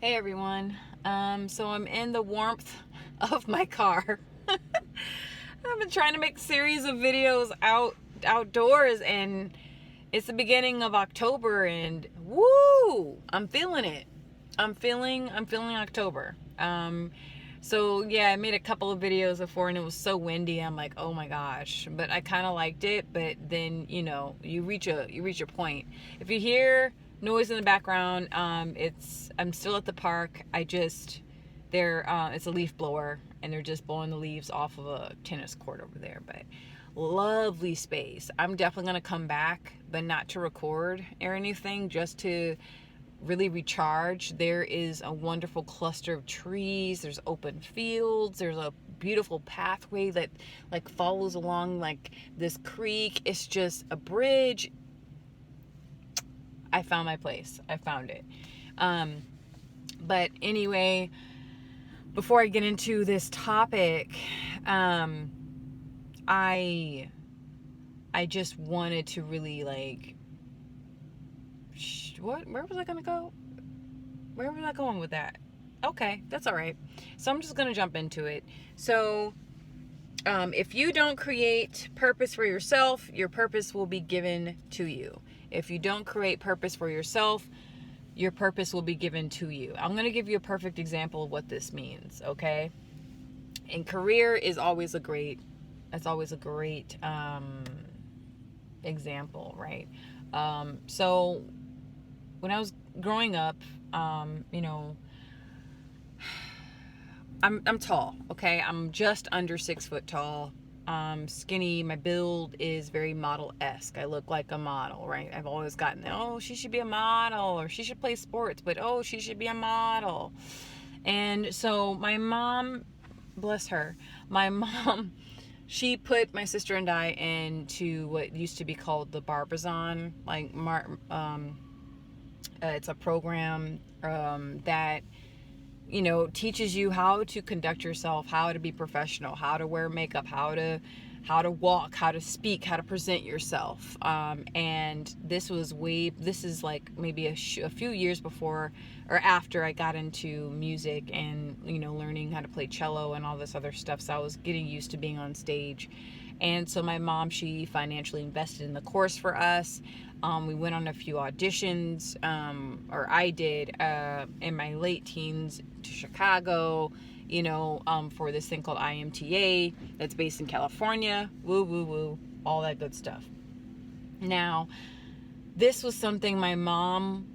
Hey everyone. So I'm in the warmth of my car. I've been trying to make a series of videos outdoors, and it's the beginning of October, and woo! I'm feeling it. I'm feeling October. So yeah, I made a couple of videos before and it was so windy. I'm like, "Oh my gosh." But I kind of liked it, but then, you reach a point. If you hear noise in the background, I'm still at the park. It's a leaf blower and they're just blowing the leaves off of a tennis court over there, but lovely space. I'm definitely going to come back, but not to record or anything, just to really recharge. There is a wonderful cluster of trees, there's open fields, there's a beautiful pathway that like follows along like this creek. It's just a bridge. I found my place. I found it. But anyway, before I get into this topic, I just wanted to really like, where was I gonna go? Where was I going with that? Okay, that's all right. So I'm just gonna jump into it. So, if you don't create purpose for yourself, your purpose will be given to you. If you don't create purpose for yourself, your purpose will be given to you. I'm going to give you a perfect example of what this means, okay? And career is always a great, example, right? So when I was growing up, I'm tall, okay? I'm just under 6 foot tall. Skinny. My build is very model-esque. I look like a model, right? I've always gotten, oh, she should be a model, or she should play sports, but oh, she should be a model. And so my mom, bless her, she put my sister and I into what used to be called the Barbizon, it's a program that teaches you how to conduct yourself, how to be professional, how to wear makeup, how to walk, how to speak, how to present yourself. And this is like maybe a few years before or after I got into music and, learning how to play cello and all this other stuff. So I was getting used to being on stage. And so my mom, she financially invested in the course for us. We went on a few auditions, or I did, in my late teens to Chicago, for this thing called IMTA that's based in California. Woo, woo, woo, all that good stuff. Now, this was something my mom,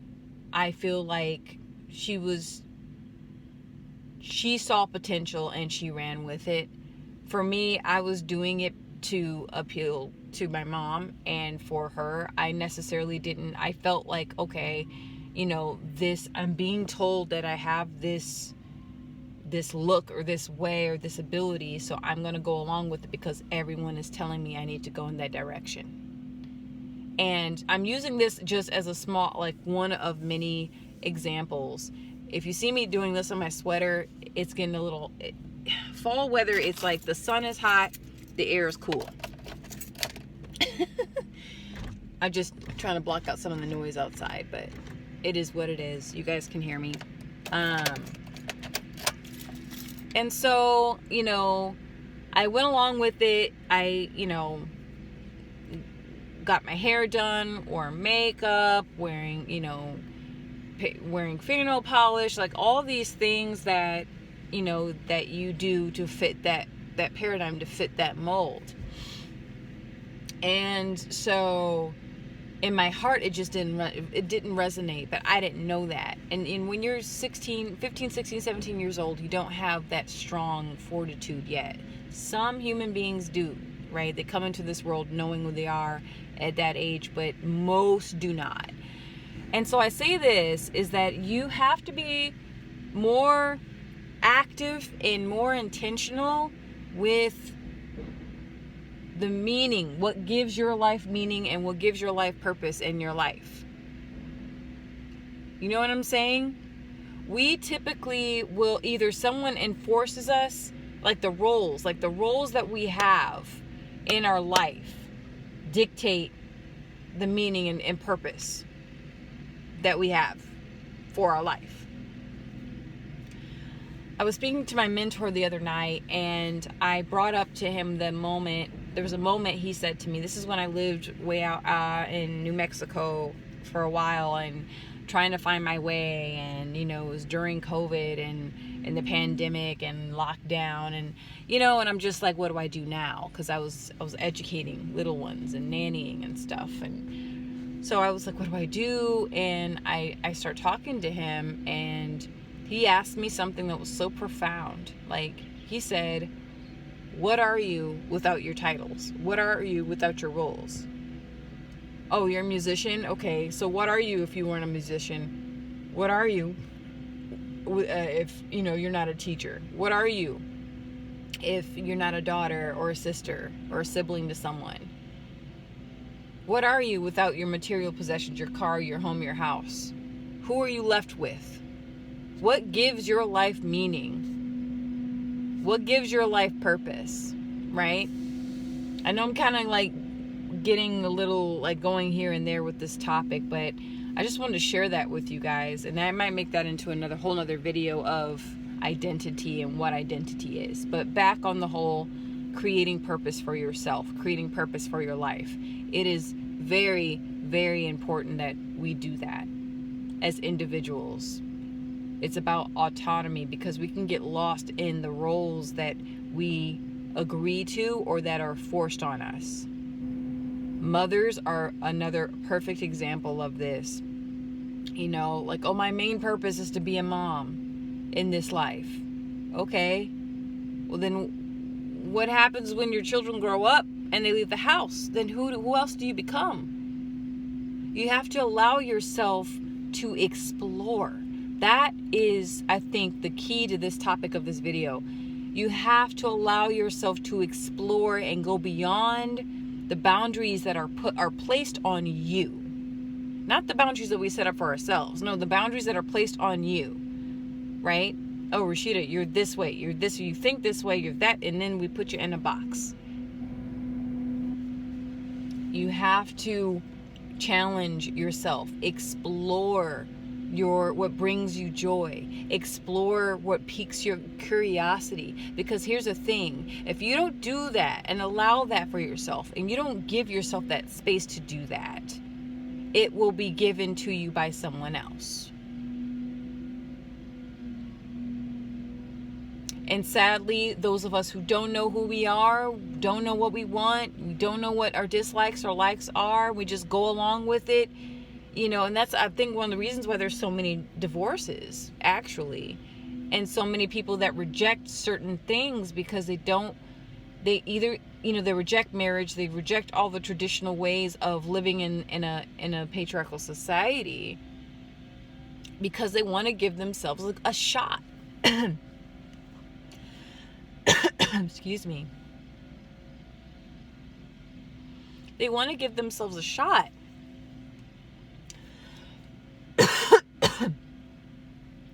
I feel like she saw potential and she ran with it. For me, I was doing it to appeal to my mom, and for her, I necessarily didn't. I felt like, okay, I'm being told that I have this look or this way or this ability, so I'm going to go along with it because everyone is telling me I need to go in that direction. And I'm using this just as a small, like, one of many examples. If you see me doing this on my sweater, it's getting a little fall weather. It's like the sun is hot, the air is cool. I'm just trying to block out some of the noise outside, but it is what it is. You guys can hear me. And so, I went along with it. I, got my hair done, wore makeup, wearing fingernail polish, like all these things that, that you do to fit that paradigm, to fit that mold. And so in my heart, it didn't resonate, but I didn't know that. And when you're 15, 16, 17 years old, you don't have that strong fortitude yet. Some human beings do, right? They come into this world knowing who they are at that age, but most do not. And so I say this is that you have to be more active and more intentional with the meaning, what gives your life meaning and what gives your life purpose in your life. You know what I'm saying? We typically will either someone enforces us, like the roles that we have in our life dictate the meaning and purpose that we have for our life. I was speaking to my mentor the other night, and I brought up to him the moment, there was a moment he said to me, this is when I lived way out in New Mexico for a while and trying to find my way, and it was during COVID and the pandemic and lockdown, and and I'm just like, what do I do now? Because I was educating little ones and nannying and stuff, and so I was like, what do I do? And I start talking to him, and he asked me something that was so profound. Like, he said, what are you without your titles? What are you without your roles? Oh, you're a musician? Okay, so what are you if you weren't a musician? What are you if, you're not a teacher? What are you if you're not a daughter or a sister or a sibling to someone? What are you without your material possessions, your car, your home, your house? Who are you left with? What gives your life meaning? What gives your life purpose, right? I know I'm kind of like getting a little like going here and there with this topic, but I just wanted to share that with you guys, and I might make that into another whole nother video of identity and what identity is. But back on the whole, creating purpose for yourself, creating purpose for your life. It is very, very important that we do that as individuals. It's about autonomy, because we can get lost in the roles that we agree to or that are forced on us. Mothers are another perfect example of this. Like, oh, my main purpose is to be a mom in this life. Okay. Well, then what happens when your children grow up and they leave the house? Then who else do you become? You have to allow yourself to explore. That is, I think, the key to this topic of this video. You have to allow yourself to explore and go beyond the boundaries that are placed on you. Not the boundaries that we set up for ourselves. No, the boundaries that are placed on you. Right? Oh, Rashida, you're this way. You're this. You think this way. You're that. And then we put you in a box. You have to challenge yourself. Explore what brings you joy. Explore what piques your curiosity. Because here's the thing, if you don't do that and allow that for yourself, and you don't give yourself that space to do that, it will be given to you by someone else. And sadly, those of us who don't know who we are, don't know what we want, we don't know what our dislikes or likes are, we just go along with it. And that's, I think, one of the reasons why there's so many divorces, actually. And so many people that reject certain things because they either, they reject marriage, they reject all the traditional ways of living in a patriarchal society, because they want to give themselves a shot. Excuse me. They want to give themselves a shot.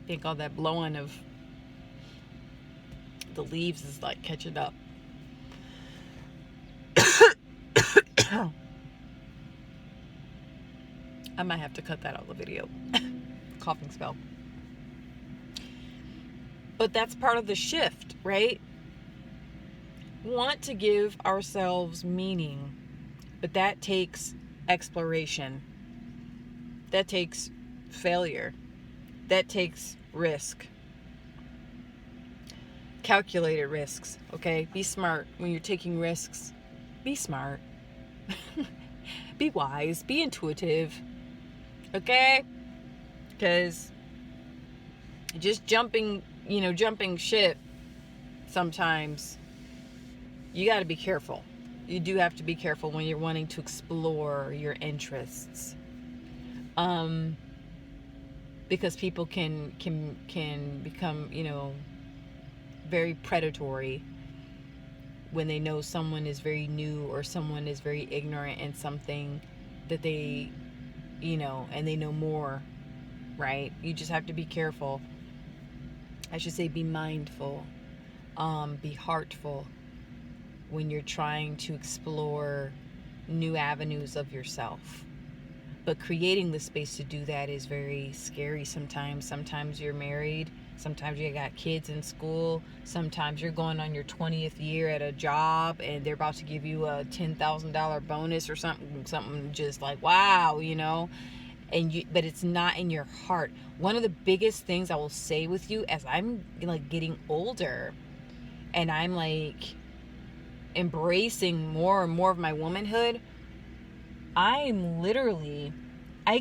I think all that blowing of the leaves is like catching up. I might have to cut that out of the video. Coughing spell. But that's part of the shift, right? We want to give ourselves meaning, but that takes exploration. That takes failure. That takes risk. Calculated risks, okay? Be smart when you're taking risks. Be smart. Be wise. Be intuitive. Okay? Because just jumping ship sometimes, you got to be careful. You do have to be careful when you're wanting to explore your interests. Because people can become, very predatory when they know someone is very new or someone is very ignorant in something that they, and they know more, right? You just have to be careful. I should say be mindful, be heartful when you're trying to explore new avenues of yourself. But creating the space to do that is very scary sometimes. Sometimes you're married. Sometimes you got kids in school. Sometimes you're going on your 20th year at a job and they're about to give you a $10,000 bonus or something just like, wow, you know. But it's not in your heart. One of the biggest things I will say with you as I'm like getting older and I'm like embracing more and more of my womanhood, I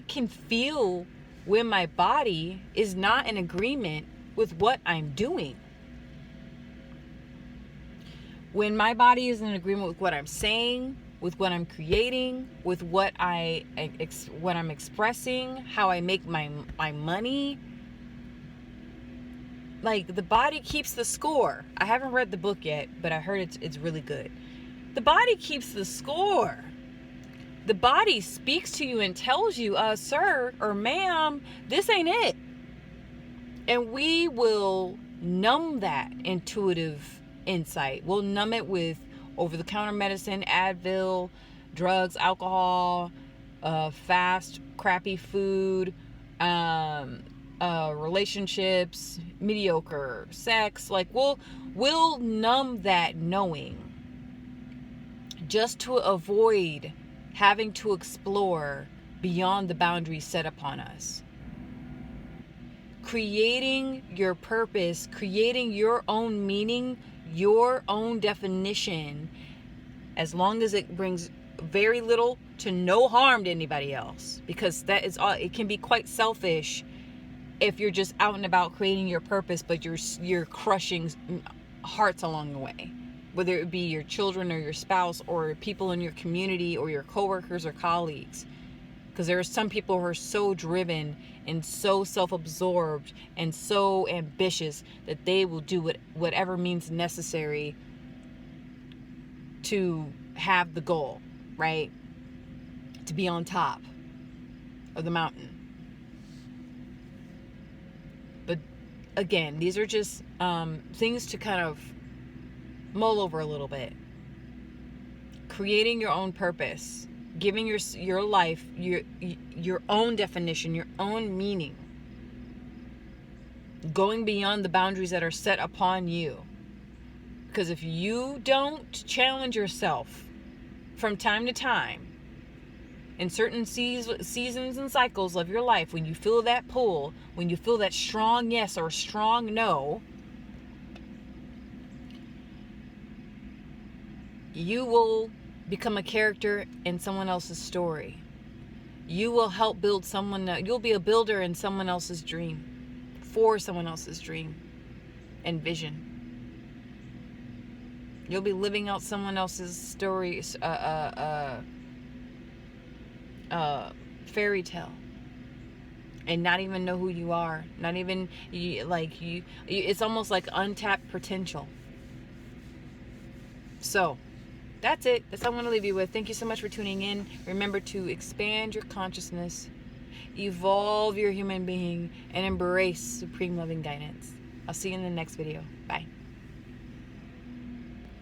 can feel when my body is not in agreement with what I'm doing. When my body is in agreement with what I'm saying, with what I'm creating, with what I'm expressing, how I make my money, like the body keeps the score. I haven't read the book yet, but I heard it's really good. The body keeps the score. The body speaks to you and tells you, sir or ma'am, this ain't it. And we will numb that intuitive insight. We'll numb it with over-the-counter medicine, Advil, drugs, alcohol, fast, crappy food, relationships, mediocre sex. Like we'll numb that knowing just to avoid having to explore beyond the boundaries set upon us. Creating your purpose, creating your own meaning, your own definition, as long as it brings very little to no harm to anybody else, because that is all. It can be quite selfish if you're just out and about creating your purpose, but you're crushing hearts along the way, whether it be your children or your spouse or people in your community or your coworkers or colleagues. Because there are some people who are so driven and so self-absorbed and so ambitious that they will do whatever means necessary to have the goal, right? To be on top of the mountain. But again, these are just things to kind of mull over a little bit. Creating your own purpose, giving your life your own definition, your own meaning, going beyond the boundaries that are set upon you. Because if you don't challenge yourself from time to time in certain seasons and cycles of your life, when you feel that pull, when you feel that strong yes or strong no, you will become a character in someone else's story. You will help build you'll be a builder in someone else's dream, for someone else's dream and vision. You'll be living out someone else's stories, fairy tale, and not even know who you are. Not even it's almost like untapped potential. So that's it. That's all I want to leave you with. Thank you so much for tuning in. Remember to expand your consciousness, evolve your human being, and embrace supreme loving guidance. I'll see you in the next video. Bye.